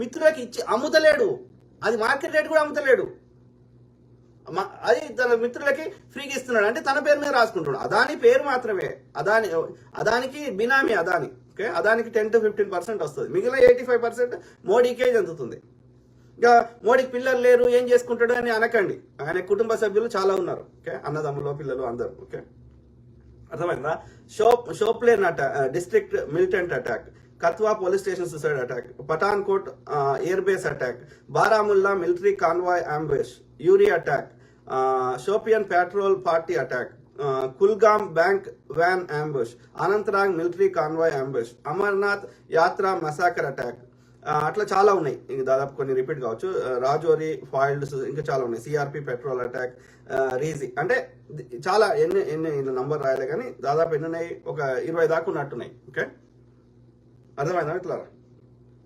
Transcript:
మిత్రులకి ఇచ్చి అమ్ముతలేడు, అది మార్కెట్ రేట్ కూడా అమ్ముతలేడు, అది తన మిత్రులకి ఫ్రీగా ఇస్తున్నాడు. అంటే తన పేరు మీద రాసుకుంటున్నాడు. అదాని పేరు మాత్రమే, అదానికి బినామీ అదాని. ఓకే, అదానికి 10 to 15% వస్తుంది, మిగిలిన 85% మోడీకే చెందుతుంది. ఇంకా మోడీకి పిల్లలు లేరు, ఏం చేసుకుంటాడు అని అనకండి. ఆయన కుటుంబ సభ్యులు చాలా ఉన్నారు. ఓకే, అన్నదమ్ములు పిల్లలు అందరు. ఓకే, అర్థమైందా? షోప్లేన్ attack, district militant attack, Kathua police station suicide attack, Pathankot air base attack, Baramulla military convoy ambush, Uri attack, Shopian patrol party attack, Kulgam bank van ambush, Anantnag military convoy ambush, Amarnath Yatra massacre attack. అట్లా చాలా ఉన్నాయి, ఇంక దాదాపు కొన్ని రిపీట్ కావచ్చు. రాజోరీ ఫాయిల్డ్, ఇంకా చాలా ఉన్నాయి. సిఆర్పి పెట్రోల్ అటాక్, రీజీ, అంటే చాలా ఎన్ని నంబర్ రాయాలి కానీ దాదాపు ఎన్ని ఉన్నాయి, ఒక 20 దాకా ఉన్నట్టున్నాయి. ఓకే, అర్థమైందా ఇట్లా?